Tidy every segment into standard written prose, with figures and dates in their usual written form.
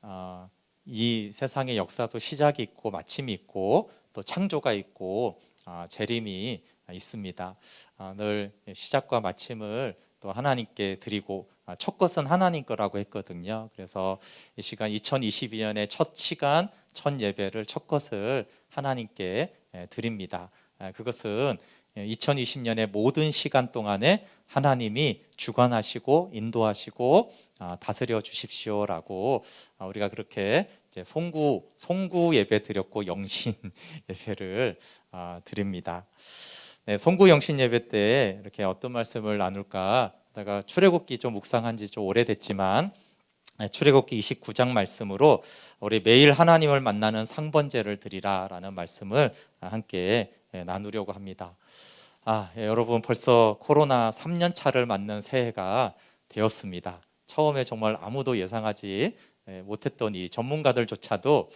어, 이 세상의 역사도 시작이 있고 마침이 있고 또 창조가 있고 재림이 있습니다. 늘 시작과 마침을 또 하나님께 드리고 첫 것은 하나님 거라고 했거든요. 그래서 이 시간 2022년의 첫 시간 첫 예배를 첫 것을 하나님께 드립니다. 그것은 2020년의 모든 시간 동안에 하나님이 주관하시고 인도하시고 다스려 주십시오라고 우리가 그렇게 이제 송구 예배 드렸고 영신 예배를 드립니다. 네, 송구 영신 예배 때 이렇게 어떤 말씀을 나눌까 하다가 출애굽기 좀 묵상한 지 좀 오래됐지만 출애굽기 29장 말씀으로 우리 매일 하나님을 만나는 상번제를 드리라라는 말씀을 함께 나누려고 합니다. 여러분 벌써 코로나 3년 차를 맞는 새해가 되었습니다. 처음에 정말 아무도 예상하지 못했던 이 전문가들조차도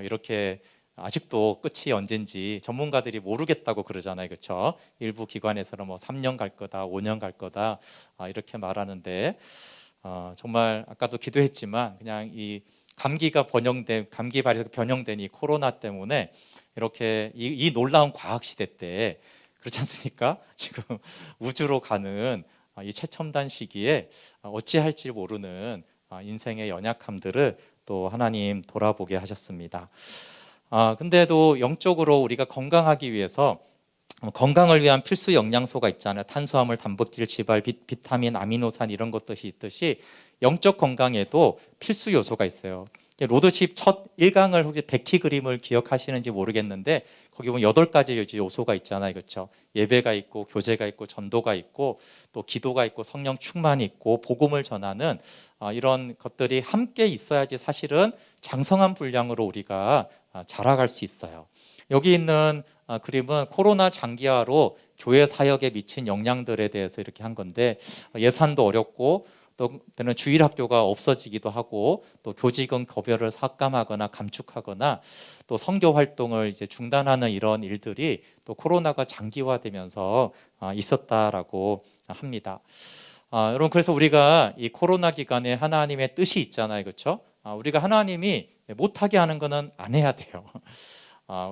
이렇게 아직도 끝이 언젠지 전문가들이 모르겠다고 그러잖아요, 그렇죠? 일부 기관에서는 뭐 3년 갈 거다, 5년 갈 거다 이렇게 말하는데 정말 아까도 기도했지만 그냥 이 감기 발에서 변형된 이 코로나 때문에 이렇게 이 놀라운 과학 시대 때 그렇지 않습니까? 지금 우주로 가는 이 최첨단 시기에 어찌할지 모르는 인생의 연약함들을 또 하나님 돌아보게 하셨습니다. 근데도 영적으로 우리가 건강하기 위해서 건강을 위한 필수 영양소가 있잖아요. 탄수화물, 단백질, 지발, 비타민, 아미노산 이런 것들이 있듯이 영적 건강에도 필수 요소가 있어요. 로드십 첫 1강을 혹시 백희 그림을 기억하시는지 모르겠는데 거기 보면 8가지 요소가 있잖아요, 그렇죠? 예배가 있고 교제가 있고 전도가 있고 또 기도가 있고 성령 충만이 있고 복음을 전하는 이런 것들이 함께 있어야지 사실은 장성한 분량으로 우리가 자라갈 수 있어요. 여기 있는 그림은 코로나 장기화로 교회 사역에 미친 영향들에 대해서 이렇게 한 건데 예산도 어렵고 또 때는 주일 학교가 없어지기도 하고 또 교직원 급여를 삭감하거나 감축하거나 또 선교 활동을 이제 중단하는 이런 일들이 또 코로나가 장기화되면서 있었다라고 합니다. 여러분 그래서 우리가 이 코로나 기간에 하나님의 뜻이 있잖아요, 그렇죠? 우리가 하나님이 못하게 하는 거는 안 해야 돼요.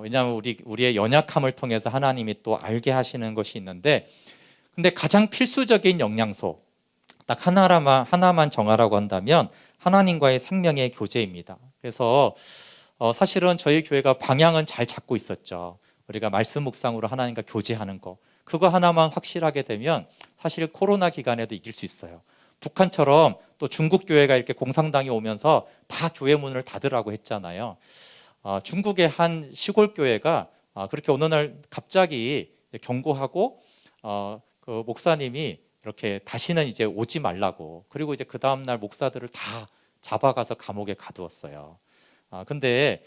왜냐하면 우리의 연약함을 통해서 하나님이 또 알게 하시는 것이 있는데, 근데 가장 필수적인 영양소 딱 하나만 정하라고 한다면 하나님과의 생명의 교제입니다. 그래서 사실은 저희 교회가 방향은 잘 잡고 있었죠. 우리가 말씀 묵상으로 하나님과 교제하는 거, 그거 하나만 확실하게 되면 사실 코로나 기간에도 이길 수 있어요. 북한처럼 또 중국 교회가 이렇게 공산당이 오면서 다 교회 문을 닫으라고 했잖아요. 중국의 한 시골 교회가 그렇게 어느 날 갑자기 경고하고 그 목사님이 이렇게 다시는 이제 오지 말라고, 그리고 이제 그 다음 날 목사들을 다 잡아가서 감옥에 가두었어요. 근데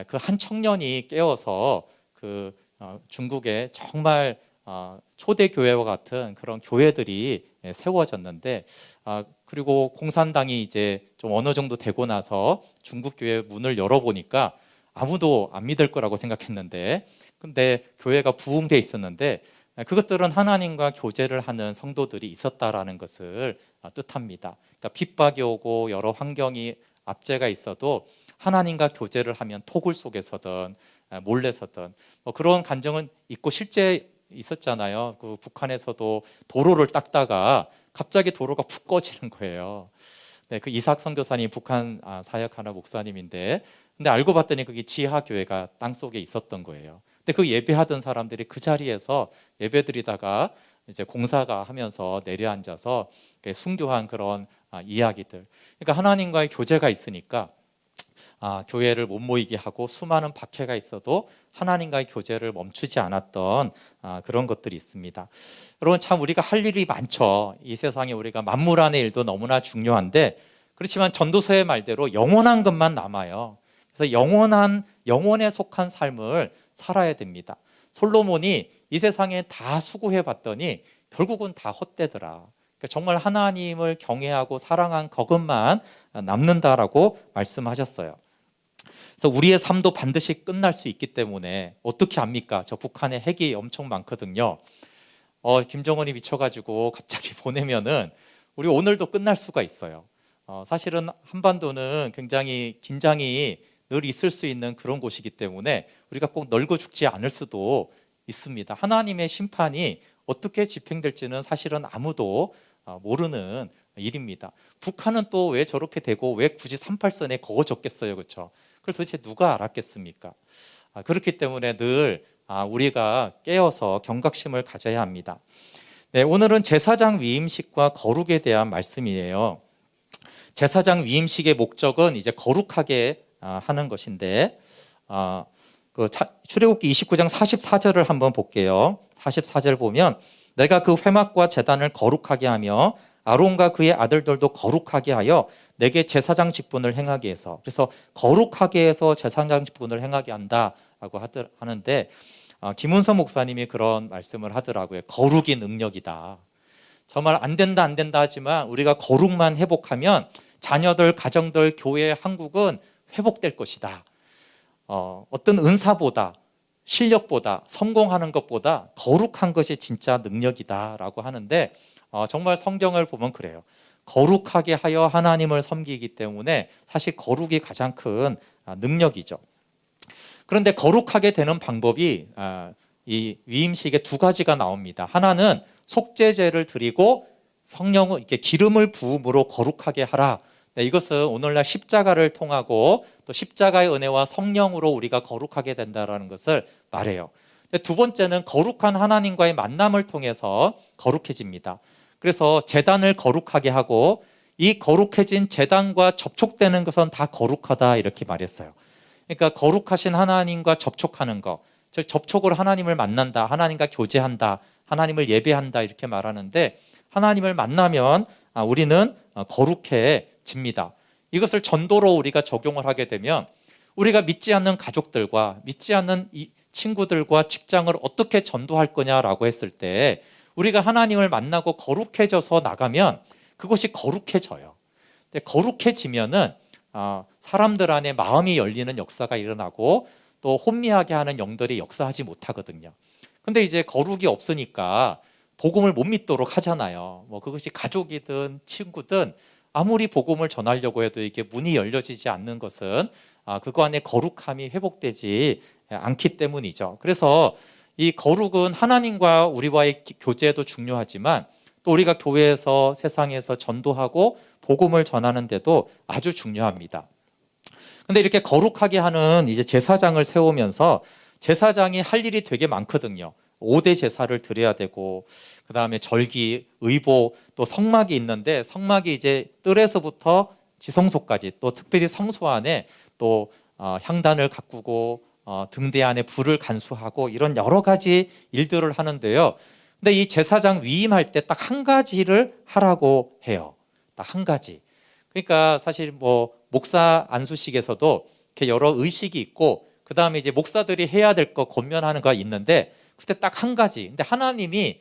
그 한 청년이 깨어서 그 중국에 정말 초대 교회와 같은 그런 교회들이 세워졌는데, 그리고 공산당이 이제 좀 어느 정도 되고 나서 중국 교회 문을 열어보니까 아무도 안 믿을 거라고 생각했는데, 근데 교회가 부흥돼 있었는데 그것들은 하나님과 교제를 하는 성도들이 있었다라는 것을 뜻합니다. 그러니까 핍박이 오고 여러 환경이 압제가 있어도 하나님과 교제를 하면 토굴 속에서든 몰래서든 그런 간증은 있고 실제 있었잖아요. 그 북한에서도 도로를 닦다가 갑자기 도로가 푹 꺼지는 거예요. 네, 그 이삭 선교사님 북한 사역하는 목사님인데, 근데 알고 봤더니 그게 지하 교회가 땅 속에 있었던 거예요. 근데 그 예배하던 사람들이 그 자리에서 예배드리다가 이제 공사가 하면서 내려앉아서 순교한 그런 이야기들. 그러니까 하나님과의 교제가 있으니까 교회를 못 모이게 하고 수많은 박해가 있어도 하나님과의 교제를 멈추지 않았던 그런 것들이 있습니다. 여러분 참 우리가 할 일이 많죠. 이 세상에 우리가 만물안의 일도 너무나 중요한데, 그렇지만 전도서의 말대로 영원한 것만 남아요. 그래서 영원에 속한 삶을 살아야 됩니다. 솔로몬이 이 세상에 다 수고해 봤더니 결국은 다 헛되더라. 그러니까 정말 하나님을 경외하고 사랑한 그것만 남는다라고 말씀하셨어요. 그래서 우리의 삶도 반드시 끝날 수 있기 때문에 어떻게 합니까? 저 북한에 핵이 엄청 많거든요. 김정은이 미쳐가지고 갑자기 보내면은 우리 오늘도 끝날 수가 있어요. 사실은 한반도는 굉장히 긴장이 늘 있을 수 있는 그런 곳이기 때문에 우리가 꼭 널고 죽지 않을 수도 있습니다. 하나님의 심판이 어떻게 집행될지는 사실은 아무도 모르는 일입니다. 북한은 또 왜 저렇게 되고 왜 굳이 38선에 거어졌겠어요, 그렇죠? 그걸 도대체 누가 알았겠습니까? 그렇기 때문에 늘 우리가 깨어서 경각심을 가져야 합니다. 네, 오늘은 제사장 위임식과 거룩에 대한 말씀이에요. 제사장 위임식의 목적은 이제 거룩하게 하는 것인데, 출애굽기 29장 44절을 한번 볼게요. 44절 보면 내가 그 회막과 제단을 거룩하게 하며 아론과 그의 아들들도 거룩하게 하여 내게 제사장 직분을 행하게 해서, 그래서 거룩하게 해서 제사장 직분을 행하게 한다라고 하는데, 김은서 목사님이 그런 말씀을 하더라고요. 거룩이 능력이다. 정말 안 된다 하지만 우리가 거룩만 회복하면 자녀들, 가정들, 교회, 한국은 회복될 것이다. 어떤 은사보다, 실력보다, 성공하는 것보다 거룩한 것이 진짜 능력이다라고 하는데, 정말 성경을 보면 그래요. 거룩하게 하여 하나님을 섬기기 때문에 사실 거룩이 가장 큰 능력이죠. 그런데 거룩하게 되는 방법이 이 위임식에 두 가지가 나옵니다. 하나는 속죄제를 드리고 성령을 이렇게 기름을 부음으로 거룩하게 하라. 네, 이것은 오늘날 십자가를 통하고 또 십자가의 은혜와 성령으로 우리가 거룩하게 된다는 것을 말해요. 두 번째는 거룩한 하나님과의 만남을 통해서 거룩해집니다. 그래서 제단을 거룩하게 하고 이 거룩해진 제단과 접촉되는 것은 다 거룩하다 이렇게 말했어요. 그러니까 거룩하신 하나님과 접촉하는 것, 즉 접촉으로 하나님을 만난다, 하나님과 교제한다, 하나님을 예배한다 이렇게 말하는데, 하나님을 만나면 우리는 거룩해집니다. 이것을 전도로 우리가 적용을 하게 되면 우리가 믿지 않는 가족들과 믿지 않는 친구들과 직장을 어떻게 전도할 거냐라고 했을 때 우리가 하나님을 만나고 거룩해져서 나가면 그것이 거룩해져요. 근데 거룩해지면은 사람들 안에 마음이 열리는 역사가 일어나고 또 혼미하게 하는 영들이 역사하지 못하거든요. 근데 이제 거룩이 없으니까 복음을 못 믿도록 하잖아요. 그것이 가족이든 친구든 아무리 복음을 전하려고 해도 이게 문이 열려지지 않는 것은 그거 안에 거룩함이 회복되지 않기 때문이죠. 그래서 이 거룩은 하나님과 우리와의 교제도 중요하지만 또 우리가 교회에서 세상에서 전도하고 복음을 전하는 데도 아주 중요합니다. 근데 이렇게 거룩하게 하는 이제 제사장을 세우면서 제사장이 할 일이 되게 많거든요. 5대 제사를 드려야 되고, 그 다음에 절기, 의복, 또 성막이 있는데 성막이 이제 뜰에서부터 지성소까지, 또 특별히 성소 안에 또 향단을 가꾸고 등대 안에 불을 간수하고 이런 여러 가지 일들을 하는데요. 근데 이 제사장 위임할 때 딱 한 가지를 하라고 해요. 딱 한 가지. 그러니까 사실 목사 안수식에서도 이렇게 여러 의식이 있고, 그 다음에 이제 목사들이 해야 될 거 권면하는 거가 있는데, 그때 딱 한 가지. 근데 하나님이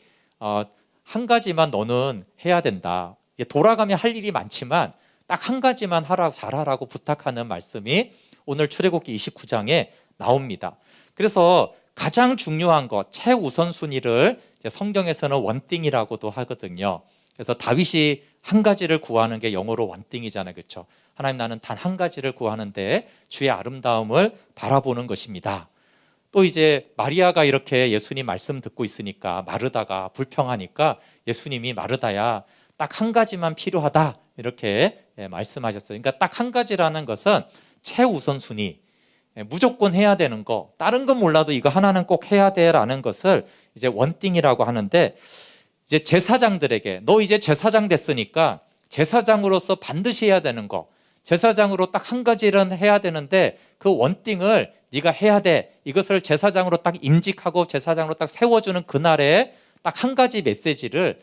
한 가지만 너는 해야 된다. 이제 돌아가면 할 일이 많지만 딱 한 가지만 잘하라고 부탁하는 말씀이 오늘 출애굽기 29장에 나옵니다. 그래서 가장 중요한 것, 최우선순위를 성경에서는 원띵이라고도 하거든요. 그래서 다윗이 한 가지를 구하는 게 영어로 원띵이잖아요, 그렇죠? 하나님, 나는 단 한 가지를 구하는데 주의 아름다움을 바라보는 것입니다. 또 이제 마리아가 이렇게 예수님 말씀 듣고 있으니까 마르다가 불평하니까 예수님이 마르다야, 딱 한 가지만 필요하다 이렇게 말씀하셨어요. 그러니까 딱 한 가지라는 것은 최우선순위, 무조건 해야 되는 거, 다른 건 몰라도 이거 하나는 꼭 해야 돼라는 것을 이제 원띵이라고 하는데, 이제 제사장들에게 너 이제 제사장 됐으니까 제사장으로서 반드시 해야 되는 거, 제사장으로 딱 한 가지는 해야 되는데 그 원띵을 네가 해야 돼. 이것을 제사장으로 딱 임직하고 제사장으로 딱 세워주는 그날에 딱 한 가지 메시지를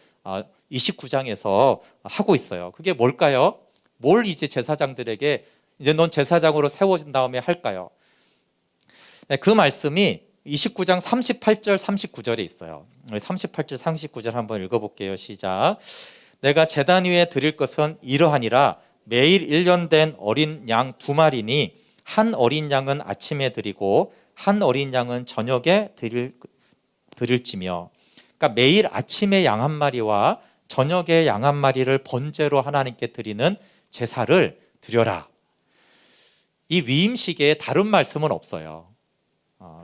29장에서 하고 있어요. 그게 뭘까요? 뭘 이제 제사장들에게 이제 넌 제사장으로 세워진 다음에 할까요? 그 말씀이 29장 38절 39절에 있어요. 38절 39절 한번 읽어볼게요. 시작. 내가 제단 위에 드릴 것은 이러하니라. 매일 1년 된 어린 양 2마리니 한 어린 양은 아침에 드리고 한 어린 양은 저녁에 드릴지며. 그러니까 매일 아침에 양 한 마리와 저녁에 양 한 마리를 번제로 하나님께 드리는 제사를 드려라. 이 위임식에 다른 말씀은 없어요.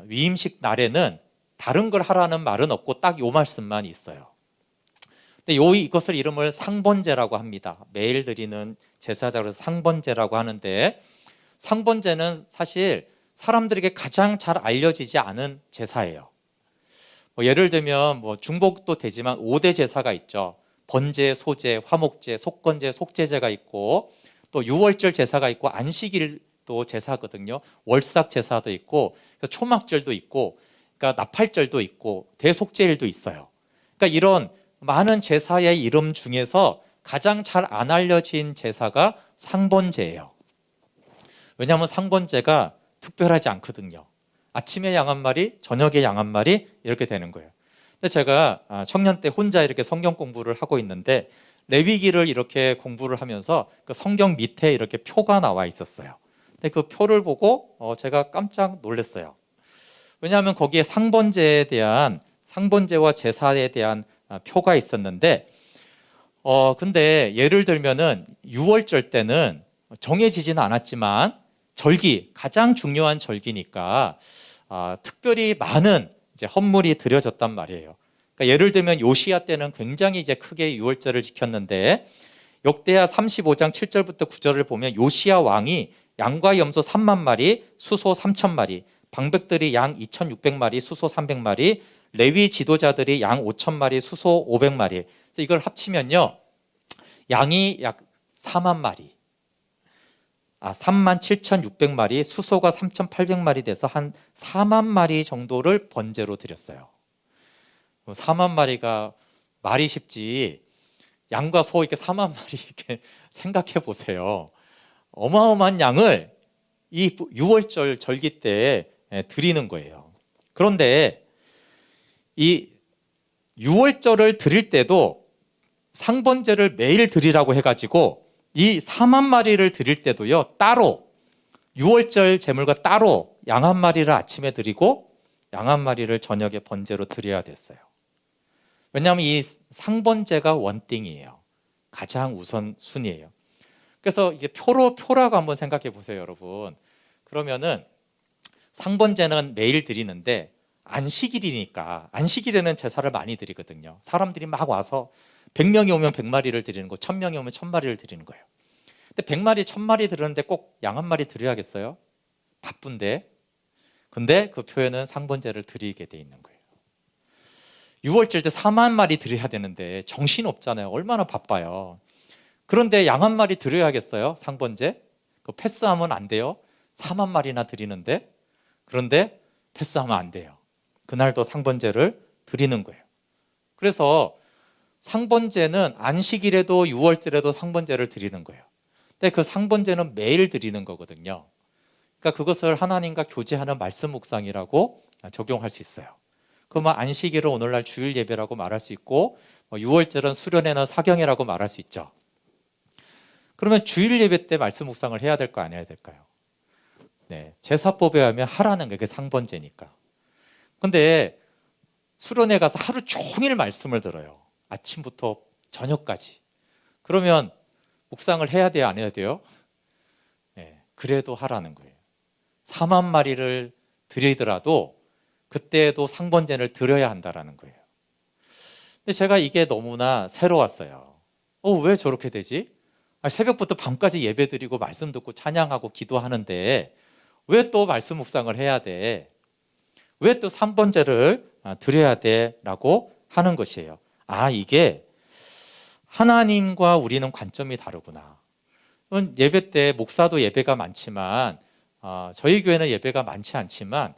위임식 날에는 다른 걸 하라는 말은 없고 딱 요 말씀만 있어요. 근데 이것을 이름을 상번제라고 합니다. 매일 드리는 제사자로 상번제라고 하는데, 상번제는 사실 사람들에게 가장 잘 알려지지 않은 제사예요. 예를 들면 중복도 되지만 5대 제사가 있죠. 번제, 소제, 화목제, 속건제, 속제제가 있고, 또 유월절 제사가 있고, 안식일도 제사거든요. 월삭 제사도 있고, 초막절도 있고, 그러니까 나팔절도 있고, 대속제일도 있어요. 그러니까 이런 많은 제사의 이름 중에서 가장 잘 안 알려진 제사가 상번제예요. 왜냐하면 상번제가 특별하지 않거든요. 아침에 양 한 마리, 저녁에 양 한 마리 이렇게 되는 거예요. 근데 제가 청년 때 혼자 이렇게 성경 공부를 하고 있는데, 레위기를 이렇게 공부를 하면서 그 성경 밑에 이렇게 표가 나와 있었어요. 근데 그 표를 보고 제가 깜짝 놀랐어요. 왜냐하면 거기에 상번제와 제사에 대한 표가 있었는데, 근데 예를 들면은 유월절 때는 정해지지는 않았지만 절기, 가장 중요한 절기니까 특별히 많은 이제 헌물이 드려졌단 말이에요. 그러니까 예를 들면 요시야 때는 굉장히 이제 크게 유월절을 지켰는데, 역대하 35장 7절부터 9절을 보면 요시야 왕이 양과 염소 3만 마리, 수소 3천 마리, 방백들이 양 2,600마리, 수소 300마리, 레위 지도자들이 양 5천 마리, 수소 500마리. 이걸 합치면요, 양이 약 4만 마리, 37,600마리, 수소가 3,800마리 돼서 한 4만 마리 정도를 번제로 드렸어요. 4만 마리가 말이 쉽지, 양과 소 이렇게 4만 마리 이렇게 생각해 보세요. 어마어마한 양을 이 유월절 절기 때 드리는 거예요. 그런데 이 유월절을 드릴 때도 상번제를 매일 드리라고 해가지고 이 4만 마리를 드릴 때도요, 따로 유월절 제물과 따로 양 한 마리를 아침에 드리고 양 한 마리를 저녁에 번제로 드려야 됐어요. 왜냐하면 이 상번제가 원띵이에요. 가장 우선순위예요. 그래서 이게 표라고 한번 생각해 보세요, 여러분. 그러면은 상번제는 매일 드리는데, 안식일이니까, 안식일에는 제사를 많이 드리거든요. 사람들이 막 와서 100명이 오면 100마리를 드리는 거, 1000명이 오면 1000마리를 드리는 거예요. 근데 100마리, 1000마리 드리는데 꼭 양 한 마리 드려야겠어요? 바쁜데. 근데 그 표에는 상번제를 드리게 돼 있는 거예요. 6월절 때 4만 마리 드려야 되는데 정신 없잖아요. 얼마나 바빠요. 그런데 양 한 마리 드려야겠어요? 상번제? 그 패스하면 안 돼요. 4만 마리나 드리는데. 그런데 패스하면 안 돼요. 그날도 상번제를 드리는 거예요. 그래서 상번제는 안식일에도 6월절에도 상번제를 드리는 거예요. 근데 그 상번제는 매일 드리는 거거든요. 그러니까 그것을 하나님과 교제하는 말씀 묵상이라고 적용할 수 있어요. 그러면 안식일은 오늘날 주일 예배라고 말할 수 있고, 6월절은 수련회나 사경이라고 말할 수 있죠. 그러면 주일 예배 때 말씀 묵상을 해야 될거 안 해야 될까요? 네, 제사법에 하면 하라는 게 그게 상번제니까. 근데 수련회 가서 하루 종일 말씀을 들어요. 아침부터 저녁까지. 그러면 묵상을 해야 돼요, 안 해야 돼요? 네, 그래도 하라는 거예요. 4만 마리를 드리더라도 그때도 상번제를 드려야 한다라는 거예요. 근데 제가 이게 너무나 새로웠어요. 왜 저렇게 되지? 새벽부터 밤까지 예배 드리고 말씀 듣고 찬양하고 기도하는데 왜 또 말씀 묵상을 해야 돼? 왜 또 상번제를 드려야 돼? 라고 하는 것이에요. 이게 하나님과 우리는 관점이 다르구나. 예배 때 목사도 예배가 많지만, 저희 교회는 예배가 많지 않지만,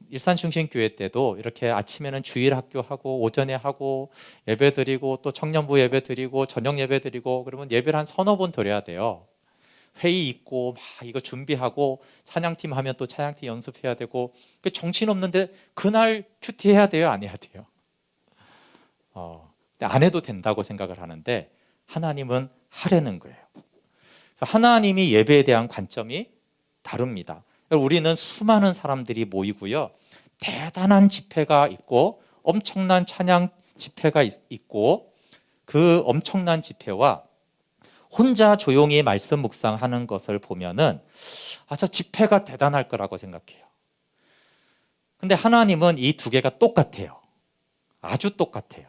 일산중심교회 때도 이렇게 아침에는 주일 학교 하고 오전에 하고 예배 드리고 또 청년부 예배 드리고 저녁 예배 드리고, 그러면 예배를 한 서너 번 드려야 돼요. 회의 있고 막 이거 준비하고 찬양팀 하면 또 찬양팀 연습해야 되고, 정신없는데 그날 큐티 해야 돼요, 안 해야 돼요? 안 해도 된다고 생각을 하는데 하나님은 하라는 거예요. 그래서 하나님이 예배에 대한 관점이 다릅니다. 우리는 수많은 사람들이 모이고요, 대단한 집회가 있고 엄청난 찬양 집회가 있고, 그 엄청난 집회와 혼자 조용히 말씀 묵상하는 것을 보면은 저 집회가 대단할 거라고 생각해요. 근데 하나님은 이 두 개가 똑같아요. 아주 똑같아요.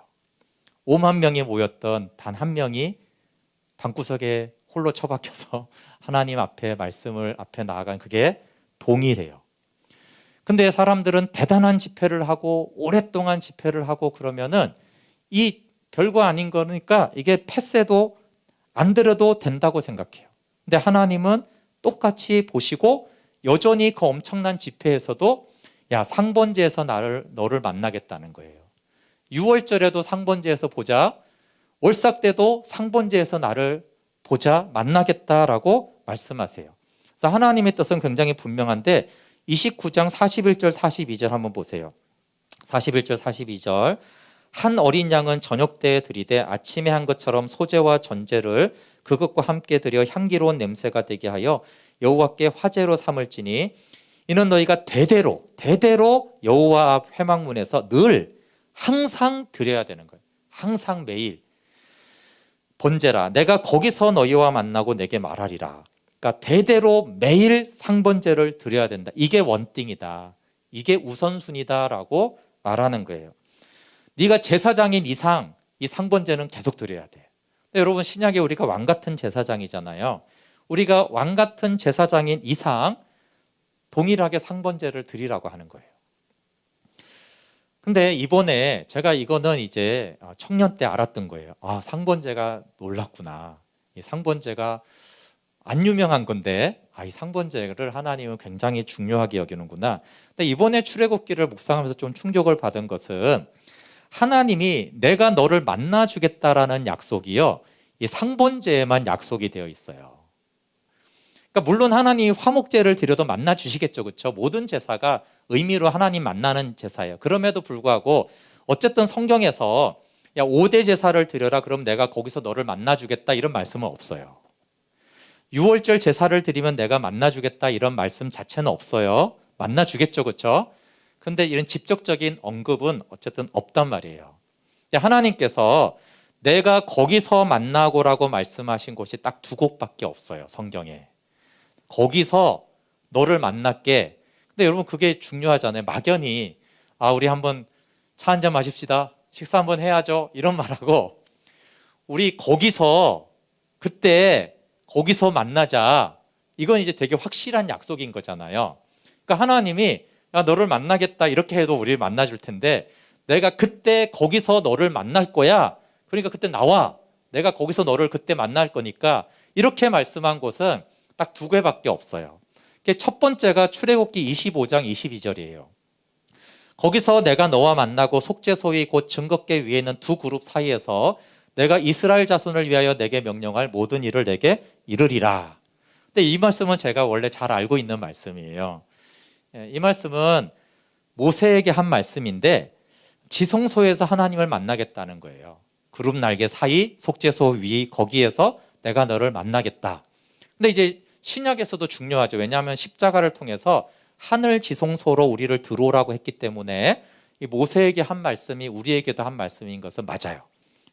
5만 명이 모였던 단 한 명이 방구석에 홀로 처박혀서 하나님 앞에 말씀을 앞에 나아간 그게 동일해요. 근데 사람들은 대단한 집회를 하고 오랫동안 집회를 하고 그러면은 이 별거 아닌 거니까 이게 패스해도 안 들어도 된다고 생각해요. 근데 하나님은 똑같이 보시고 여전히 그 엄청난 집회에서도 야, 상번제에서 너를 만나겠다는 거예요. 6월절에도 상번제에서 보자, 월삭 때도 상번제에서 나를 보자, 만나겠다라고 말씀하세요. 그래서 하나님의 뜻은 굉장히 분명한데 29장 41절 42절 한번 보세요. 41절 42절 한 어린 양은 저녁 때에 드리되 아침에 한 것처럼 소제와 전제를 그것과 함께 드려 향기로운 냄새가 되게 하여 여호와께 화제로 삼을지니 이는 너희가 대대로 여호와 앞 회막문에서 늘 항상 드려야 되는 거예요. 항상 매일 번제라 내가 거기서 너희와 만나고 내게 말하리라. 그러니까 대대로 매일 상번제를 드려야 된다. 이게 원띵이다. 이게 우선순위다라고 말하는 거예요. 네가 제사장인 이상 이 상번제는 계속 드려야 돼. 근데 여러분 신약에 우리가 왕 같은 제사장이잖아요. 우리가 왕 같은 제사장인 이상 동일하게 상번제를 드리라고 하는 거예요. 근데 이번에 제가 이거는 이제 청년 때 알았던 거예요. 상번제가 놀랍구나. 이 상번제가 안 유명한 건데 이 상번제를 하나님은 굉장히 중요하게 여기는구나. 근데 이번에 출애굽기를 묵상하면서 좀 충격을 받은 것은 하나님이 내가 너를 만나 주겠다라는 약속이요, 이 상번제에만 약속이 되어 있어요. 그러니까 물론 하나님 화목제를 드려도 만나 주시겠죠, 그렇죠? 모든 제사가 의미로 하나님 만나는 제사예요. 그럼에도 불구하고 어쨌든 성경에서 야 5대 제사를 드려라 그럼 내가 거기서 너를 만나 주겠다 이런 말씀은 없어요. 6월절 제사를 드리면 내가 만나 주겠다 이런 말씀 자체는 없어요. 만나 주겠죠, 그렇죠? 근데 이런 직접적인 언급은 어쨌든 없단 말이에요. 하나님께서 내가 거기서 만나고라고 말씀하신 곳이 딱 두 곳밖에 없어요, 성경에. 거기서 너를 만날게. 근데 여러분 그게 중요하잖아요. 막연히 우리 한번 차 한잔 마십시다, 식사 한번 해야죠, 이런 말하고 우리 거기서 그때 거기서 만나자, 이건 이제 되게 확실한 약속인 거잖아요. 그러니까 하나님이 야 너를 만나겠다 이렇게 해도 우리를 만나줄 텐데 내가 그때 거기서 너를 만날 거야, 그러니까 그때 나와, 내가 거기서 너를 그때 만날 거니까, 이렇게 말씀한 곳은 딱 두 개밖에 없어요. 첫 번째가 출애굽기 25장 22절이에요. 거기서 내가 너와 만나고 속죄소위 곧 증거궤 위에 있는 두 그룹 사이에서 내가 이스라엘 자손을 위하여 내게 명령할 모든 일을 내게 이르리라. 근데 이 말씀은 제가 원래 잘 알고 있는 말씀이에요. 이 말씀은 모세에게 한 말씀인데 지성소에서 하나님을 만나겠다는 거예요. 그룹 날개 사이 속죄소 위 거기에서 내가 너를 만나겠다. 근데 이제 신약에서도 중요하죠. 왜냐하면 십자가를 통해서 하늘 지성소로 우리를 들어오라고 했기 때문에 이 모세에게 한 말씀이 우리에게도 한 말씀인 것은 맞아요.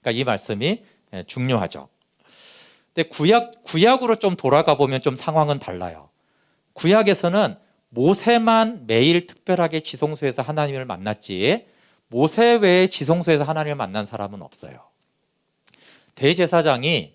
그러니까 이 말씀이 중요하죠. 근데 구약으로 좀 돌아가 보면 좀 상황은 달라요. 구약에서는 모세만 매일 특별하게 지성소에서 하나님을 만났지 모세 외에 지성소에서 하나님을 만난 사람은 없어요. 대제사장이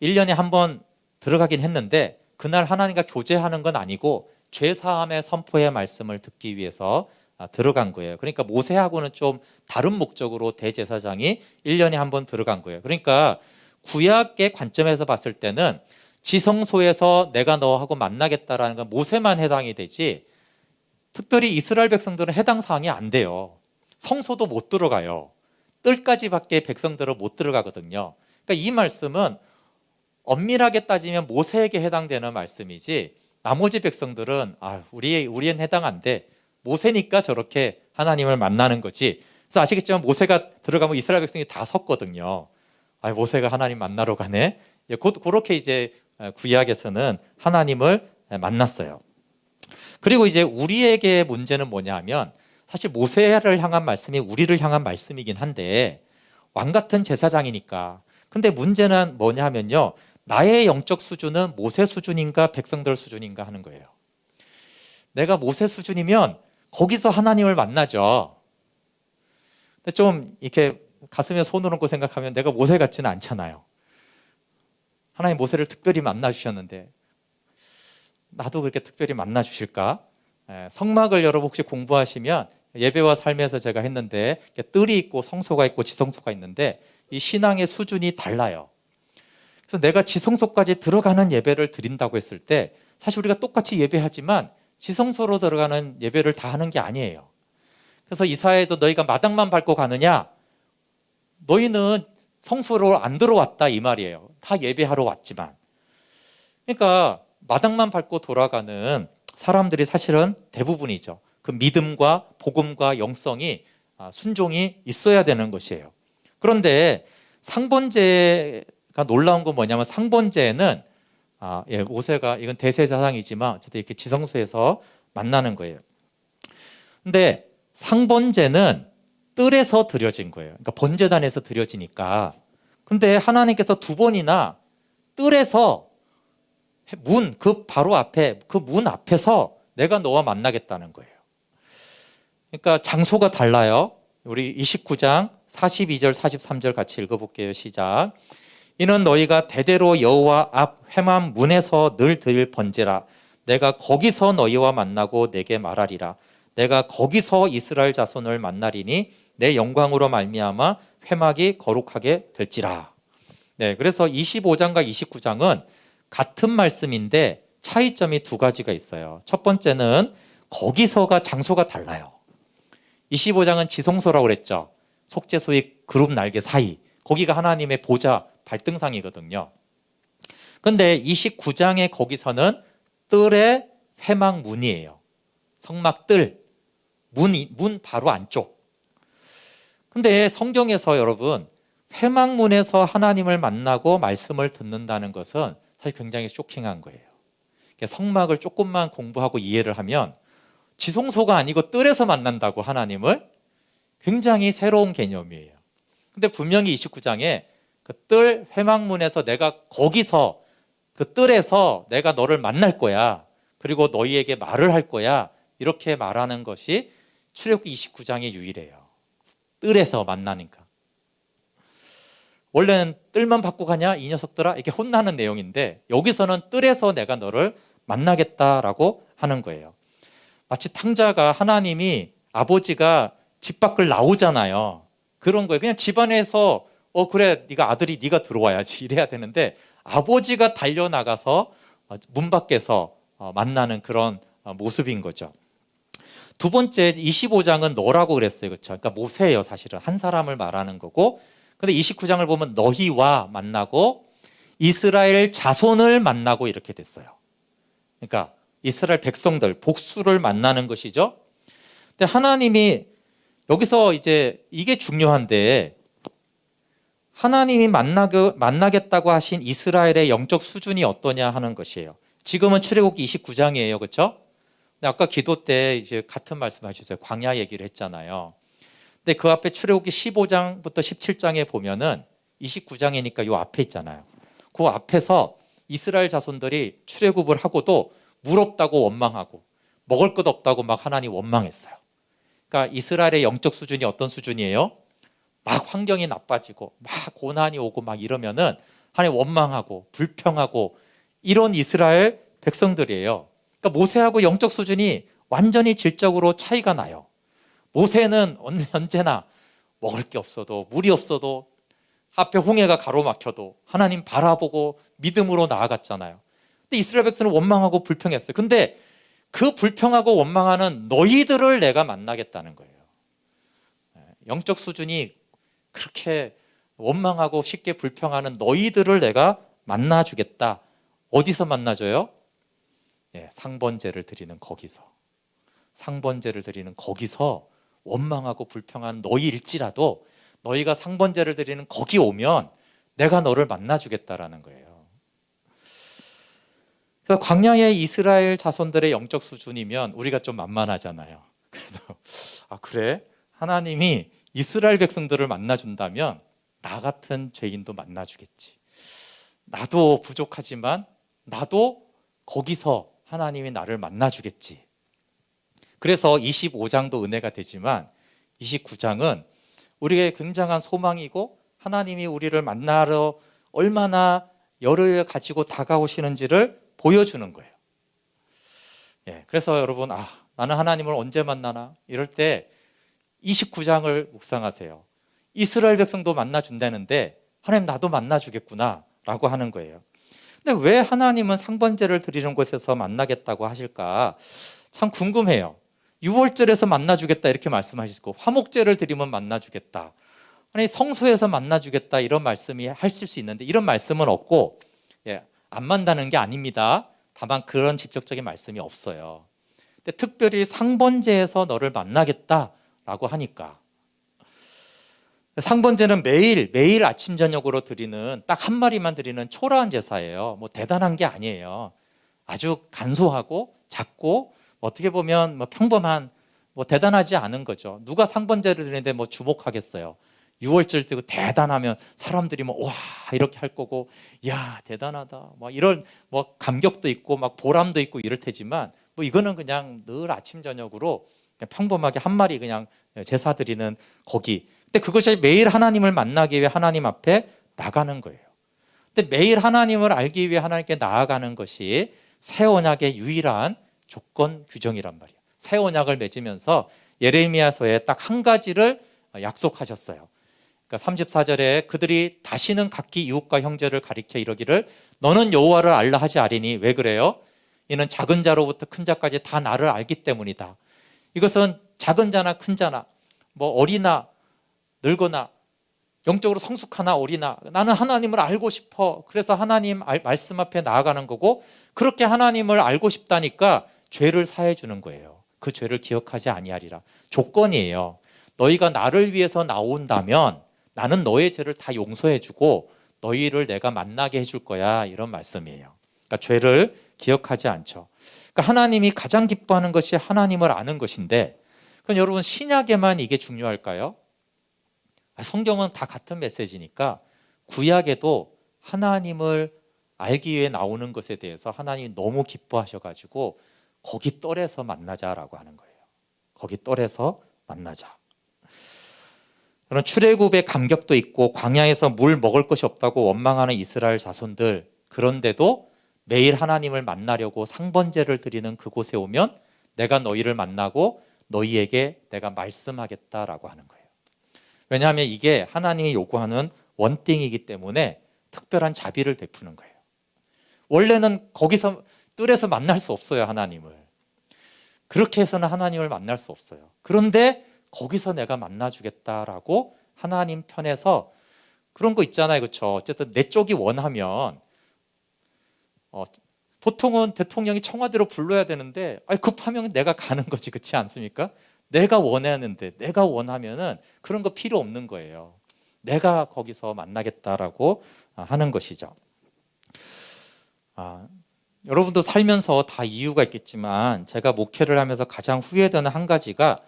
1년에 한 번 들어가긴 했는데 그날 하나님과 교제하는 건 아니고 죄사함의 선포의 말씀을 듣기 위해서 들어간 거예요. 그러니까 모세하고는 좀 다른 목적으로 대제사장이 1년에 한 번 들어간 거예요. 그러니까 구약의 관점에서 봤을 때는 지성소에서 내가 너하고 만나겠다라는 건 모세만 해당이 되지 특별히 이스라엘 백성들은 해당 사항이 안 돼요. 성소도 못 들어가요. 뜰까지밖에 백성들은 못 들어가거든요. 그러니까 이 말씀은 엄밀하게 따지면 모세에게 해당되는 말씀이지 나머지 백성들은 우리엔 해당 안 돼. 모세니까 저렇게 하나님을 만나는 거지. 그래서 아시겠지만 모세가 들어가면 이스라엘 백성이 다 섰거든요. 모세가 하나님 만나러 가네. 그렇게 이제 구약에서는 하나님을 만났어요. 그리고 이제 우리에게 문제는 뭐냐 하면 사실 모세를 향한 말씀이 우리를 향한 말씀이긴 한데 왕 같은 제사장이니까. 근데 문제는 뭐냐 하면요, 나의 영적 수준은 모세 수준인가 백성들 수준인가 하는 거예요. 내가 모세 수준이면 거기서 하나님을 만나죠. 근데 좀 이렇게 가슴에 손을 얹고 생각하면 내가 모세 같지는 않잖아요. 하나님 모세를 특별히 만나 주셨는데 나도 그렇게 특별히 만나 주실까? 성막을 여러분 혹시 공부하시면 예배와 삶에서 제가 했는데 뜰이 있고 성소가 있고 지성소가 있는데 이 신앙의 수준이 달라요. 그래서 내가 지성소까지 들어가는 예배를 드린다고 했을 때 사실 우리가 똑같이 예배하지만 지성소로 들어가는 예배를 다 하는 게 아니에요. 그래서 이사야에도 너희가 마당만 밟고 가느냐? 너희는 성소로 안 들어왔다 이 말이에요. 다 예배하러 왔지만. 그러니까 마당만 밟고 돌아가는 사람들이 사실은 대부분이죠. 그 믿음과 복음과 영성이 순종이 있어야 되는 것이에요. 그런데 상번제가 놀라운 건 뭐냐면 상번제는 모세가 이건 대제사장이지만 어쨌든 이렇게 지성소에서 만나는 거예요. 근데 상번제는 뜰에서 드려진 거예요. 그러니까 번제단에서 드려지니까. 근데 하나님께서 두 번이나 뜰에서 그 바로 앞에 그 문 앞에서 내가 너와 만나겠다는 거예요. 그러니까 장소가 달라요. 우리 29장 42절 43절 같이 읽어볼게요. 시작. 이는 너희가 대대로 여호와 앞 회막 문에서 늘 드릴 번제라. 내가 거기서 너희와 만나고 내게 말하리라. 내가 거기서 이스라엘 자손을 만나리니 내 영광으로 말미암아 회막이 거룩하게 될지라. 네, 그래서 25장과 29장은 같은 말씀인데 차이점이 두 가지가 있어요. 첫 번째는 거기서가 장소가 달라요. 25장은 지성소라고 그랬죠. 속죄소의 그룹 날개 사이. 거기가 하나님의 보좌 발등상이거든요. 근데 29장의 거기서는 뜰의 회막 문이에요. 성막 뜰. 문 바로 안쪽. 근데 성경에서 여러분 회막문에서 하나님을 만나고 말씀을 듣는다는 것은 사실 굉장히 쇼킹한 거예요. 성막을 조금만 공부하고 이해를 하면 지성소가 아니고 뜰에서 만난다고 하나님을 굉장히 새로운 개념이에요. 근데 분명히 29장에 그 뜰 회막문에서 내가 거기서 그 뜰에서 내가 너를 만날 거야. 그리고 너희에게 말을 할 거야. 이렇게 말하는 것이 출애굽기 29장의 유일해요. 뜰에서 만나니까. 원래는 뜰만 받고 가냐 이 녀석들아 이렇게 혼나는 내용인데 여기서는 뜰에서 내가 너를 만나겠다라고 하는 거예요. 마치 탕자가 하나님이 아버지가 집 밖을 나오잖아요. 그런 거예요. 그냥 집안에서 그래 네가 아들이 네가 들어와야지 이래야 되는데 아버지가 달려나가서 문 밖에서 만나는 그런 모습인 거죠. 두 번째 25장은 너라고 그랬어요. 그렇죠? 그러니까 모세예요. 사실은 한 사람을 말하는 거고. 근데 29장을 보면 너희와 만나고 이스라엘 자손을 만나고 이렇게 됐어요. 그러니까 이스라엘 백성들 복수를 만나는 것이죠. 근데 하나님이 여기서 이제 이게 중요한데 하나님이 만나겠다고 하신 이스라엘의 영적 수준이 어떠냐 하는 것이에요. 지금은 출애굽기 29장이에요. 그렇죠? 근데 아까 기도 때 이제 같은 말씀 하셨어요. 광야 얘기를 했잖아요. 근데 그 앞에 출애굽기 15장부터 17장에 보면은 29장이니까 요 앞에 있잖아요. 그 앞에서 이스라엘 자손들이 출애굽을 하고도 물 없다고 원망하고 먹을 것 없다고 막 하나님 원망했어요. 그러니까 이스라엘의 영적 수준이 어떤 수준이에요? 막 환경이 나빠지고 막 고난이 오고 막 이러면은 하나님 원망하고 불평하고 이런 이스라엘 백성들이에요. 그러니까 모세하고 영적 수준이 완전히 질적으로 차이가 나요. 모세는 언제나 먹을 게 없어도 물이 없어도 앞에 홍해가 가로막혀도 하나님 바라보고 믿음으로 나아갔잖아요. 근데 이스라엘 백성은 원망하고 불평했어요. 근데 그 불평하고 원망하는 너희들을 내가 만나겠다는 거예요. 영적 수준이 그렇게 원망하고 쉽게 불평하는 너희들을 내가 만나주겠다. 어디서 만나줘요? 상번제를 드리는 거기서. 상번제를 드리는 거기서 원망하고 불평한 너희일지라도 너희가 상번제를 드리는 거기 오면 내가 너를 만나주겠다라는 거예요. 그래서 광야의 이스라엘 자손들의 영적 수준이면 우리가 좀 만만하잖아요. 그래도 그래? 하나님이 이스라엘 백성들을 만나준다면 나 같은 죄인도 만나주겠지. 나도 부족하지만 나도 거기서 하나님이 나를 만나주겠지. 그래서 25장도 은혜가 되지만 29장은 우리에게 굉장한 소망이고 하나님이 우리를 만나러 얼마나 열의를 가지고 다가오시는지를 보여주는 거예요. 그래서 여러분, 나는 하나님을 언제 만나나? 이럴 때 29장을 묵상하세요. 이스라엘 백성도 만나준다는데 하나님 나도 만나주겠구나 라고 하는 거예요. 근데 왜 하나님은 상번제를 드리는 곳에서 만나겠다고 하실까? 참 궁금해요. 유월절에서 만나주겠다 이렇게 말씀하시고, 화목제를 드리면 만나주겠다, 아니 성소에서 만나주겠다 이런 말씀이 하실 수 있는데 이런 말씀은 없고, 안 만나는 게 아닙니다. 다만 그런 직접적인 말씀이 없어요. 근데 특별히 상번제에서 너를 만나겠다라고 하니까, 상번제는 매일 아침 저녁으로 드리는, 딱 한 마리만 드리는 초라한 제사예요. 뭐 대단한 게 아니에요. 아주 간소하고 작고 어떻게 보면 평범한, 대단하지 않은 거죠. 누가 상번제를 드리는데 주목하겠어요. 6월절 뜨고 대단하면 사람들이 와 이렇게 할 거고, 야 대단하다 이런 감격도 있고 보람도 있고 이럴 테지만, 이거는 그냥 늘 아침 저녁으로 그냥 평범하게 한 마리 그냥 제사 드리는 고기. 근데 그것이 매일 하나님을 만나기 위해 하나님 앞에 나가는 거예요. 근데 매일 하나님을 알기 위해 하나님께 나아가는 것이 새 언약의 유일한 조건 규정이란 말이에요. 새 언약을 맺으면서 예레미야서에 딱 한 가지를 약속하셨어요. 그러니까 34절에 그들이 다시는 각기 이웃과 형제를 가리켜 이르기를 너는 여호와를 알라 하지 아리니. 왜 그래요? 이는 작은 자로부터 큰 자까지 다 나를 알기 때문이다. 이것은 작은 자나 큰 자나 어리나 늙거나 영적으로 성숙하나 어리나 나는 하나님을 알고 싶어. 그래서 하나님 말씀 앞에 나아가는 거고, 그렇게 하나님을 알고 싶다니까 죄를 사해 주는 거예요. 그 죄를 기억하지 아니하리라. 조건이에요. 너희가 나를 위해서 나온다면 나는 너의 죄를 다 용서해 주고 너희를 내가 만나게 해줄 거야, 이런 말씀이에요. 그러니까 죄를 기억하지 않죠. 그러니까 하나님이 가장 기뻐하는 것이 하나님을 아는 것인데, 그럼 여러분 신약에만 이게 중요할까요? 성경은 다 같은 메시지니까 구약에도 하나님을 알기 위해 나오는 것에 대해서 하나님이 너무 기뻐하셔가지고 거기 똘에서 만나자라고 하는 거예요. 거기 똘에서 만나자. 그런 출애굽의 감격도 있고 광야에서 물 먹을 것이 없다고 원망하는 이스라엘 자손들, 그런데도 매일 하나님을 만나려고 상번제를 드리는 그곳에 오면 내가 너희를 만나고 너희에게 내가 말씀하겠다라고 하는 거예요. 왜냐하면 이게 하나님이 요구하는 원띵이기 때문에 특별한 자비를 베푸는 거예요. 원래는 거기서 뜰에서 만날 수 없어요, 하나님을. 그렇게 해서는 하나님을 만날 수 없어요. 그런데 거기서 내가 만나주겠다라고 하나님 편에서, 그런 거 있잖아요, 그렇죠? 어쨌든 내 쪽이 원하면 보통은 대통령이 청와대로 불러야 되는데 급하면 내가 가는 거지, 그렇지 않습니까? 내가 원하는데, 내가 원하면은 그런 거 필요 없는 거예요. 내가 거기서 만나겠다라고 하는 것이죠. 여러분도 살면서 다 이유가 있겠지만 제가 목회를 하면서 가장 후회되는 한 가지가,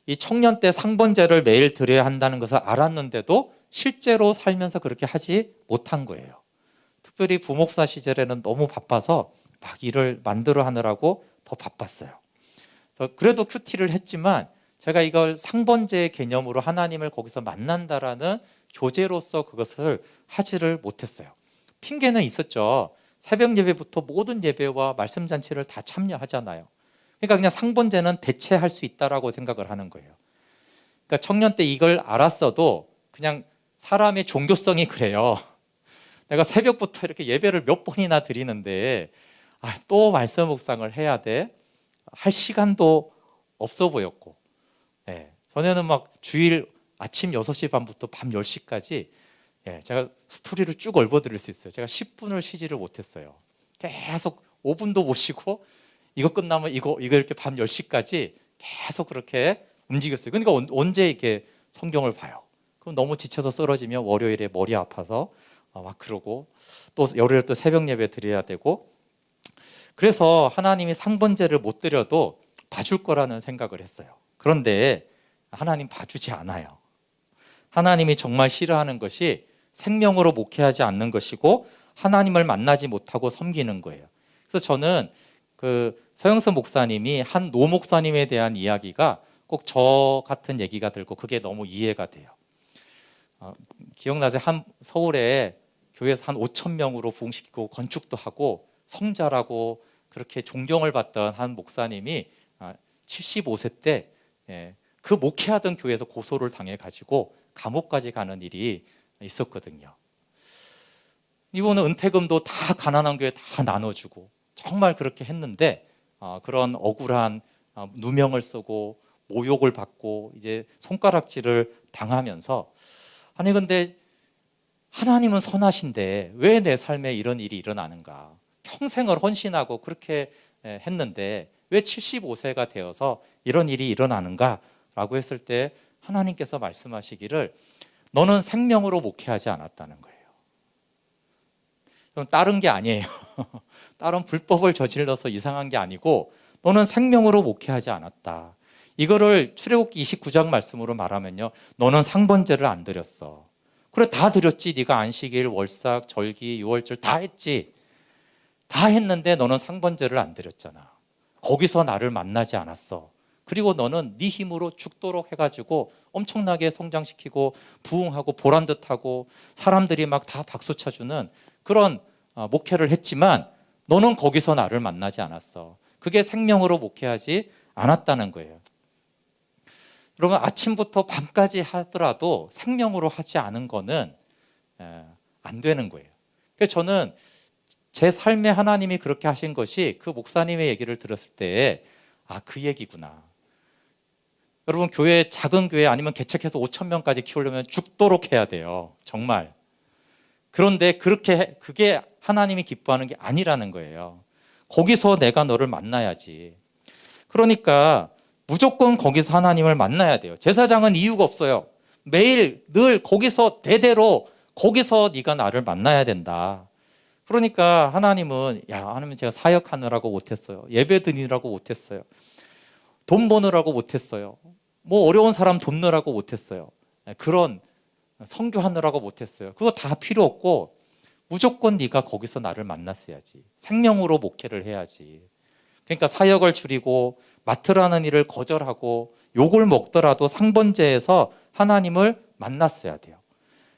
이 청년 때 상번제를 매일 드려야 한다는 것을 알았는데도 실제로 살면서 그렇게 하지 못한 거예요. 특별히 부목사 시절에는 너무 바빠서 일을 만들어 하느라고 더 바빴어요. 그래도 큐티를 했지만 제가 이걸 상번제의 개념으로 하나님을 거기서 만난다라는 교제로서 그것을 하지를 못했어요. 핑계는 있었죠. 새벽 예배부터 모든 예배와 말씀 잔치를 다 참여하잖아요. 그러니까 그냥 상번제는 대체할 수 있다라고 생각을 하는 거예요. 그러니까 청년 때 이걸 알았어도 그냥 사람의 종교성이 그래요. 내가 새벽부터 이렇게 예배를 몇 번이나 드리는데 또 말씀 묵상을 해야 돼? 할 시간도 없어 보였고, 전에는 주일 아침 6시 반부터 밤 10시까지 제가 스토리를 쭉 읊어드릴 수 있어요. 제가 10분을 쉬지를 못했어요. 계속 5분도 못 쉬고 이거 끝나면 이거 이렇게 밤 10시까지 계속 그렇게 움직였어요. 그러니까 언제 이렇게 성경을 봐요? 그럼 너무 지쳐서 쓰러지면 월요일에 머리 아파서 그러고, 또 월요일에 또 새벽 예배 드려야 되고, 그래서 하나님이 상번제를 못 드려도 봐줄 거라는 생각을 했어요. 그런데 하나님 봐주지 않아요. 하나님이 정말 싫어하는 것이 생명으로 목회하지 않는 것이고, 하나님을 만나지 못하고 섬기는 거예요. 그래서 저는 그 서영선 목사님이 한 노 목사님에 대한 이야기가 꼭 저 같은 얘기가 들고 그게 너무 이해가 돼요. 기억나세요? 서울에 교회에서 한 5천 명으로 부흥시키고 건축도 하고 성자라고 그렇게 존경을 받던 한 목사님이 75세 때 그 목회하던 교회에서 고소를 당해가지고 감옥까지 가는 일이 있었거든요. 이분은 은퇴금도 다 가난한 교회에 다 나눠주고 정말 그렇게 했는데 그런 억울한 누명을 쓰고 모욕을 받고 이제 손가락질을 당하면서 아니 근데 하나님은 선하신데 왜 내 삶에 이런 일이 일어나는가? 평생을 헌신하고 그렇게 했는데 왜 75세가 되어서 이런 일이 일어나는가? 라고 했을 때 하나님께서 말씀하시기를 너는 생명으로 목회하지 않았다는 거예요. 그럼 다른 게 아니에요. 다른 불법을 저질러서 이상한 게 아니고 너는 생명으로 목회하지 않았다. 이거를 출애굽기 29장 말씀으로 말하면요, 너는 상번제를 안 드렸어. 그래 다 드렸지. 네가 안식일, 월삭, 절기, 유월절 다 했지. 다 했는데 너는 상번제를 안 드렸잖아. 거기서 나를 만나지 않았어. 그리고 너는 네 힘으로 죽도록 해가지고 엄청나게 성장시키고 부흥하고 보란듯하고 사람들이 막 다 박수 쳐주는 그런 목회를 했지만 너는 거기서 나를 만나지 않았어. 그게 생명으로 목회하지 않았다는 거예요. 여러분, 아침부터 밤까지 하더라도 생명으로 하지 않은 거는 안 되는 거예요. 그래서 저는 제 삶에 하나님이 그렇게 하신 것이 그 목사님의 얘기를 들었을 때 그 얘기구나. 여러분, 작은 교회 아니면 개척해서 5천 명까지 키우려면 죽도록 해야 돼요. 정말. 그런데 그게 하나님이 기뻐하는 게 아니라는 거예요. 거기서 내가 너를 만나야지. 그러니까 무조건 거기서 하나님을 만나야 돼요. 제사장은 이유가 없어요. 매일 늘 거기서 대대로 거기서 네가 나를 만나야 된다. 그러니까 하나님은 하나님 제가 사역하느라고 못했어요. 예배 드리느라고 못했어요. 돈 버느라고 못했어요. 뭐 어려운 사람 돕느라고 못했어요. 그런 선교하느라고 못했어요. 그거 다 필요 없고 무조건 네가 거기서 나를 만났어야지. 생명으로 목회를 해야지. 그러니까 사역을 줄이고 맡으라는 일을 거절하고 욕을 먹더라도 상번제에서 하나님을 만났어야 돼요.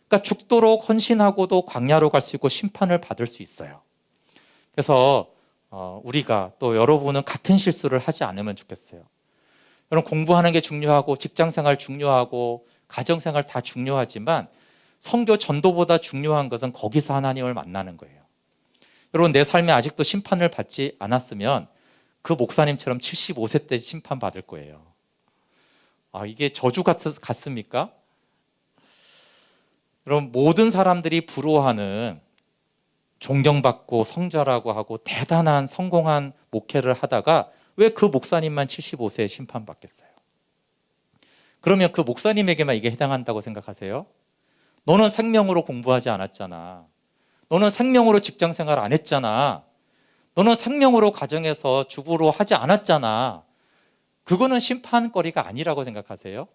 그러니까 죽도록 헌신하고도 광야로 갈 수 있고 심판을 받을 수 있어요. 그래서 우리가 또 여러분은 같은 실수를 하지 않으면 좋겠어요. 여러분, 공부하는 게 중요하고 직장생활 중요하고 가정생활 다 중요하지만 선교 전도보다 중요한 것은 거기서 하나님을 만나는 거예요. 여러분, 내 삶에 아직도 심판을 받지 않았으면 그 목사님처럼 75세 때 심판받을 거예요. 이게 저주 같습니까? 여러분, 모든 사람들이 부러워하는 존경받고 성자라고 하고 대단한 성공한 목회를 하다가 왜 그 목사님만 75세에 심판받겠어요? 그러면 그 목사님에게만 이게 해당한다고 생각하세요? 너는 생명으로 공부하지 않았잖아. 너는 생명으로 직장생활 안 했잖아. 너는 생명으로 가정에서 주부로 하지 않았잖아. 그거는 심판거리가 아니라고 생각하세요?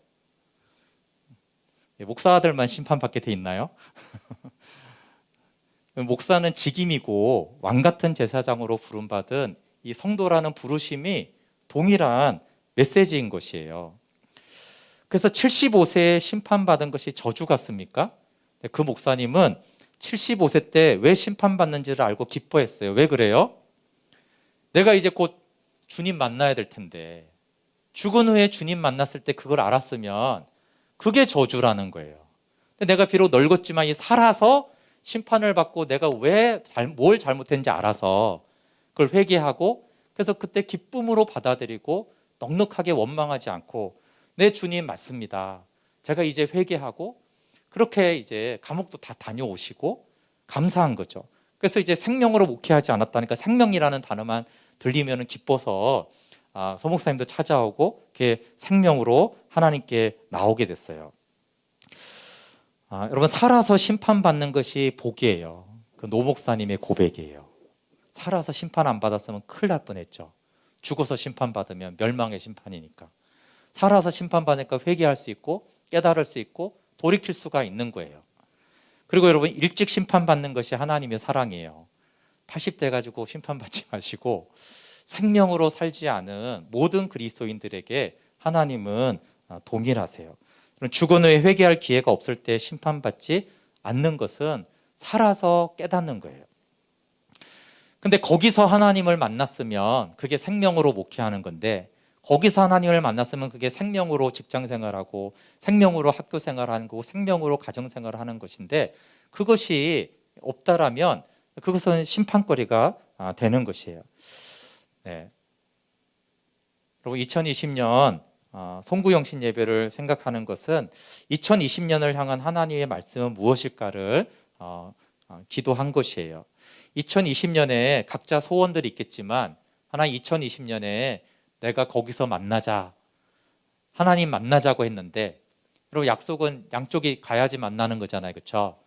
목사들만 심판받게 돼 있나요? 목사는 직임이고 왕같은 제사장으로 부름받은 이 성도라는 부르심이 동일한 메시지인 것이에요. 그래서 75세에 심판받은 것이 저주 같습니까? 그 목사님은 75세 때 왜 심판받는지를 알고 기뻐했어요. 왜 그래요? 내가 이제 곧 주님 만나야 될 텐데 죽은 후에 주님 만났을 때 그걸 알았으면 그게 저주라는 거예요. 근데 내가 비록 늙었지만 이 살아서 심판을 받고 내가 뭘 잘못했는지 알아서 그걸 회개하고 그래서 그때 기쁨으로 받아들이고 넉넉하게 원망하지 않고 내 주님 맞습니다. 제가 이제 회개하고 그렇게 이제 감옥도 다 다녀오시고 감사한 거죠. 그래서 이제 생명으로 목회하지 않았다니까 생명이라는 단어만 들리면 기뻐서 서목사님도 찾아오고 이렇게 생명으로 하나님께 나오게 됐어요. 여러분, 살아서 심판받는 것이 복이에요. 그 노목사님의 고백이에요. 살아서 심판 안 받았으면 큰일 날 뻔했죠. 죽어서 심판받으면 멸망의 심판이니까. 살아서 심판받으니까 회개할 수 있고 깨달을 수 있고 돌이킬 수가 있는 거예요. 그리고 여러분, 일찍 심판받는 것이 하나님의 사랑이에요. 80대 가지고 심판받지 마시고 생명으로 살지 않은 모든 그리스도인들에게 하나님은 동일하세요. 죽은 후에 회개할 기회가 없을 때 심판받지 않는 것은 살아서 깨닫는 거예요. 근데 거기서 하나님을 만났으면 그게 생명으로 목회하는 건데, 거기서 하나님을 만났으면 그게 생명으로 직장생활하고 생명으로 학교생활하고 생명으로 가정생활하는 것인데, 그것이 없다라면 그것은 심판거리가 되는 것이에요. 네. 여러분, 2020년 송구영신 예배를 생각하는 것은 2020년을 향한 하나님의 말씀은 무엇일까를 기도한 것이에요. 2020년에 각자 소원들이 있겠지만, 하나님 2020년에 내가 거기서 만나자, 하나님 만나자고 했는데, 여러분, 약속은 양쪽이 가야지 만나는 거잖아요, 그렇죠?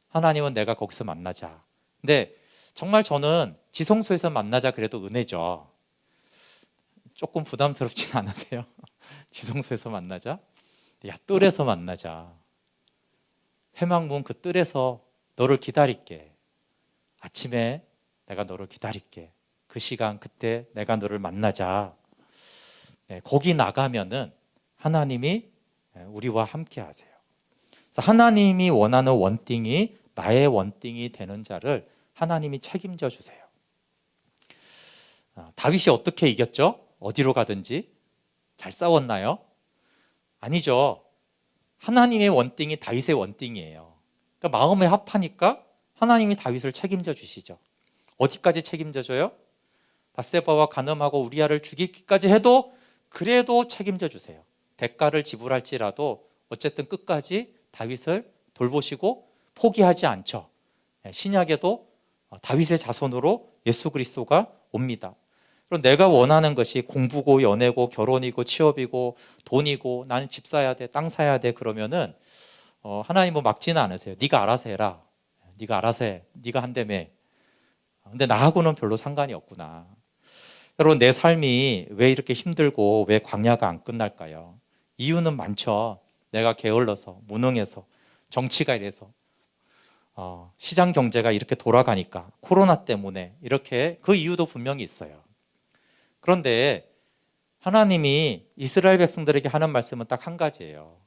하나님은 내가 거기서 만나자. 근데 정말 저는 지성소에서 만나자 그래도 은혜죠. 조금 부담스럽진 않으세요? 지성소에서 만나자? 야, 뜰에서 만나자. 회막문 그 뜰에서 너를 기다릴게. 아침에 내가 너를 기다릴게. 그 시간, 그때 내가 너를 만나자. 네, 거기 나가면은 하나님이 우리와 함께 하세요. 그래서 하나님이 원하는 원띵이 나의 원띵이 되는 자를 하나님이 책임져 주세요. 다윗이 어떻게 이겼죠? 어디로 가든지 잘 싸웠나요? 아니죠. 하나님의 원띵이 다윗의 원띵이에요. 그러니까 마음에 합하니까 하나님이 다윗을 책임져 주시죠. 어디까지 책임져 줘요? 밧세바와 간음하고 우리아를 죽이기까지 해도 그래도 책임져 주세요. 대가를 지불할지라도 어쨌든 끝까지 다윗을 돌보시고 포기하지 않죠. 신약에도 다윗의 자손으로 예수 그리스도가 옵니다. 그럼 내가 원하는 것이 공부고 연애고 결혼이고 취업이고 돈이고 나는 집 사야 돼, 땅 사야 돼, 그러면은 하나님 뭐 막지는 않으세요. 네가 알아서 해라. 네가 알아서 해. 네가 한다며. 근데 나하고는 별로 상관이 없구나. 여러분, 내 삶이 왜 이렇게 힘들고 왜 광야가 안 끝날까요? 이유는 많죠. 내가 게을러서, 무능해서, 정치가 이래서, 시장 경제가 이렇게 돌아가니까, 코로나 때문에 이렇게, 그 이유도 분명히 있어요. 그런데 하나님이 이스라엘 백성들에게 하는 말씀은 딱 한 가지예요.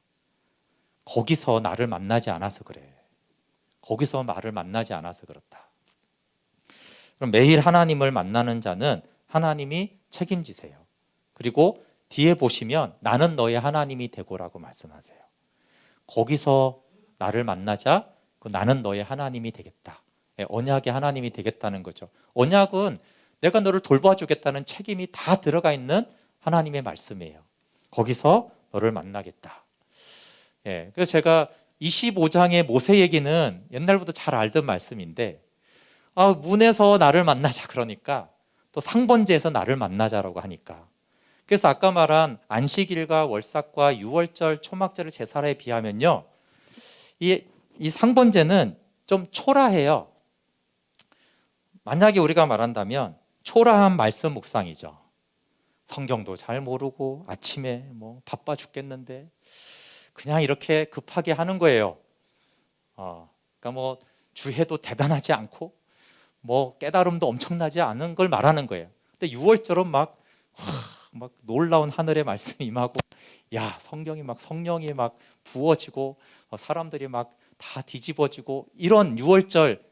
거기서 나를 만나지 않아서 그래. 거기서 나를 만나지 않아서 그렇다. 그럼 매일 하나님을 만나는 자는 하나님이 책임지세요. 그리고 뒤에 보시면 나는 너의 하나님이 되고라고 말씀하세요. 거기서 나를 만나자, 나는 너의 하나님이 되겠다. 언약의 하나님이 되겠다는 거죠. 언약은 내가 너를 돌봐주겠다는 책임이 다 들어가 있는 하나님의 말씀이에요. 거기서 너를 만나겠다. 그래서 제가 25장의 모세 얘기는 옛날부터 잘 알던 말씀인데, 문에서 나를 만나자 그러니까 또 상번제에서 나를 만나자라고 하니까, 그래서 아까 말한 안식일과 월삭과 유월절, 초막절을 제사에 비하면요, 이 상번제는 좀 초라해요. 만약에 우리가 말한다면 초라한 말씀 묵상이죠. 성경도 잘 모르고 아침에 뭐 바빠 죽겠는데 그냥 이렇게 급하게 하는 거예요. 그러니까 뭐 주해도 대단하지 않고 뭐 깨달음도 엄청나지 않은 걸 말하는 거예요. 근데 6월절은 막 놀라운 하늘의 말씀이 임하고, 야, 성경이 막 성령이 막 부어지고 사람들이 막 다 뒤집어지고, 이런 6월절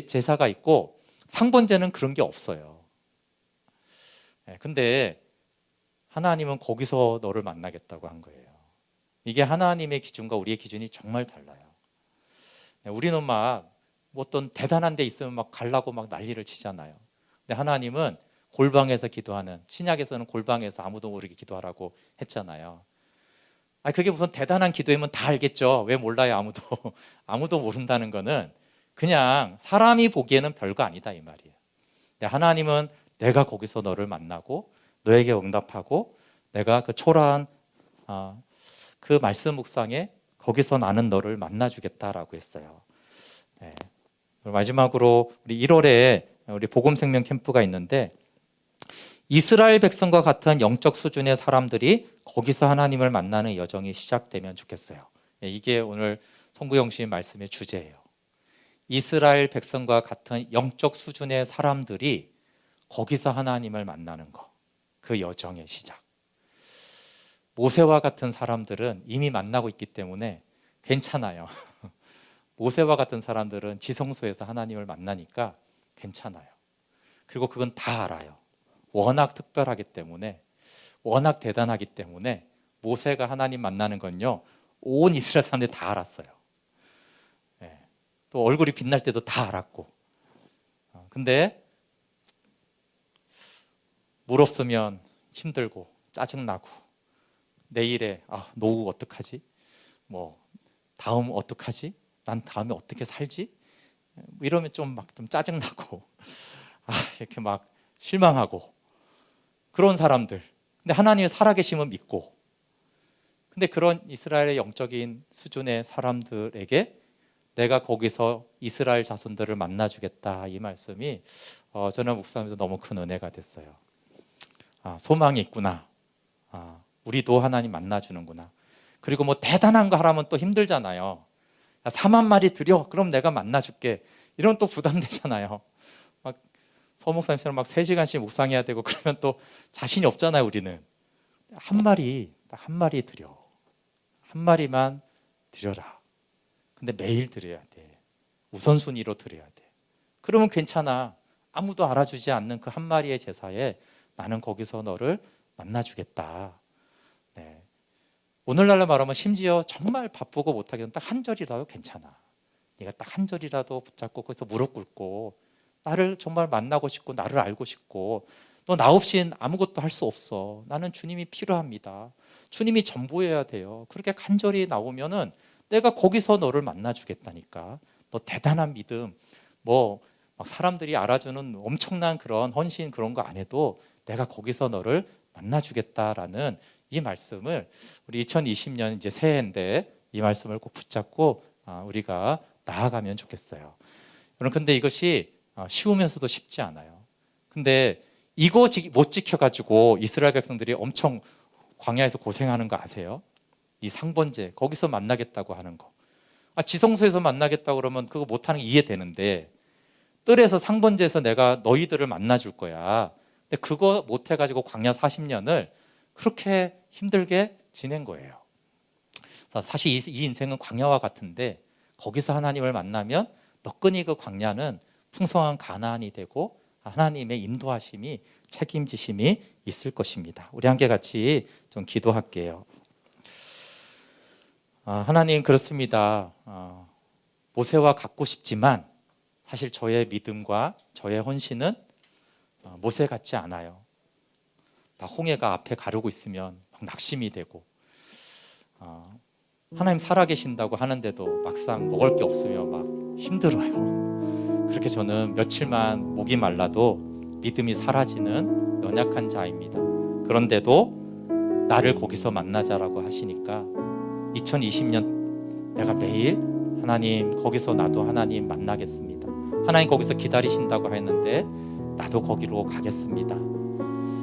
제사가 있고, 상번제는 그런 게 없어요. 근데 하나님은 거기서 너를 만나겠다고 한 거예요. 이게 하나님의 기준과 우리의 기준이 정말 달라요. 우리는 막 어떤 대단한 데 있으면 막 가려고 막 난리를 치잖아요. 근데 하나님은 골방에서 기도하는, 신약에서는 골방에서 아무도 모르게 기도하라고 했잖아요. 그게 무슨 대단한 기도이면 다 알겠죠. 왜 몰라요? 아무도 모른다는 거는 그냥 사람이 보기에는 별거 아니다 이 말이에요. 근데 하나님은 내가 거기서 너를 만나고 너에게 응답하고 내가 그 초라한 그 말씀 묵상에 거기서 나는 너를 만나주겠다라고 했어요. 마지막으로 우리 1월에 우리 복음생명 캠프가 있는데, 이스라엘 백성과 같은 영적 수준의 사람들이 거기서 하나님을 만나는 여정이 시작되면 좋겠어요. 이게 오늘 송구영 씨 말씀의 주제예요. 이스라엘 백성과 같은 영적 수준의 사람들이 거기서 하나님을 만나는 거, 그 여정의 시작. 모세와 같은 사람들은 이미 만나고 있기 때문에 괜찮아요. 모세와 같은 사람들은 지성소에서 하나님을 만나니까 괜찮아요. 그리고 그건 다 알아요. 워낙 특별하기 때문에, 워낙 대단하기 때문에 모세가 하나님 만나는 건요, 온 이스라엘 사람들이 다 알았어요. 네. 또 얼굴이 빛날 때도 다 알았고. 근데 물 없으면 힘들고 짜증나고, 내일에 노후 어떡하지? 뭐 다음 어떡하지? 난 다음에 어떻게 살지? 이러면 좀 짜증나고 이렇게 막 실망하고 그런 사람들. 근데 하나님의 살아계심은 믿고. 근데 그런 이스라엘의 영적인 수준의 사람들에게 내가 거기서 이스라엘 자손들을 만나주겠다, 이 말씀이 저는 묵상하면서 너무 큰 은혜가 됐어요. 소망이 있구나. 우리도 하나님 만나주는구나. 그리고 뭐 대단한 거 하라면 또 힘들잖아요. 4만 마리 드려, 그럼 내가 만나줄게. 이런 또 부담되잖아요. 막 서목사님처럼 막 3시간씩 묵상해야 되고 그러면 또 자신이 없잖아요, 우리는. 한 마리 드려. 한 마리만 드려라. 근데 매일 드려야 돼. 우선순위로 드려야 돼. 그러면 괜찮아. 아무도 알아주지 않는 그 한 마리의 제사에 나는 거기서 너를 만나주겠다. 네. 오늘날로 말하면 심지어 정말 바쁘고 못하겠는 딱 한 절이라도 괜찮아. 네가 딱 한 절이라도 붙잡고 거기서 무릎 꿇고 나를 정말 만나고 싶고 나를 알고 싶고, 너 나 없인 아무것도 할 수 없어. 나는 주님이 필요합니다. 주님이 전부여야 돼요. 그렇게 간절히 나오면은 내가 거기서 너를 만나주겠다니까. 너 대단한 믿음, 뭐 막 사람들이 알아주는 엄청난 그런 헌신 그런 거 안 해도 내가 거기서 너를 만나주겠다라는 이 말씀을, 우리 2020년 이제 새해인데 이 말씀을 꼭 붙잡고 우리가 나아가면 좋겠어요. 여러분, 근데 이것이 쉬우면서도 쉽지 않아요. 근데 이거 못 지켜가지고 이스라엘 백성들이 엄청 광야에서 고생하는 거 아세요? 이 상번제, 거기서 만나겠다고 하는 거. 지성소에서 만나겠다고 그러면 그거 못하는 게 이해되는데, 뜰에서 상번제에서 내가 너희들을 만나줄 거야. 근데 그거 못해가지고 광야 40년을 그렇게 힘들게 지낸 거예요. 사실 이 인생은 광야와 같은데, 거기서 하나님을 만나면 너끈히 그 광야는 풍성한 가나안이 되고 하나님의 인도하심이, 책임지심이 있을 것입니다. 우리 함께 같이 좀 기도할게요. 하나님, 그렇습니다. 모세와 같고 싶지만 사실 저의 믿음과 저의 헌신은 모세 같지 않아요. 홍해가 앞에 가르고 있으면 막 낙심이 되고, 하나님 살아계신다고 하는데도 막상 먹을 게 없으면 막 힘들어요. 그렇게 저는 며칠만 목이 말라도 믿음이 사라지는 연약한 자입니다. 그런데도 나를 거기서 만나자라고 하시니까 2020년 내가 매일 하나님 거기서 나도 하나님 만나겠습니다. 하나님 거기서 기다리신다고 했는데 나도 거기로 가겠습니다.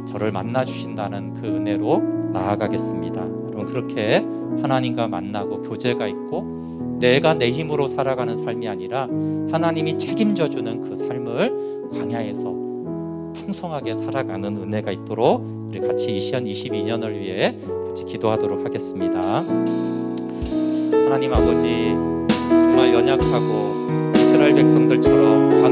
저를 만나주신다는 그 은혜로 나아가겠습니다. 여러분, 그렇게 하나님과 만나고 교제가 있고 내가 내 힘으로 살아가는 삶이 아니라 하나님이 책임져주는 그 삶을 광야에서 풍성하게 살아가는 은혜가 있도록 우리 같이 2022년을 위해 같이 기도하도록 하겠습니다. 하나님 아버지, 정말 연약하고 이스라엘 백성들처럼 광야에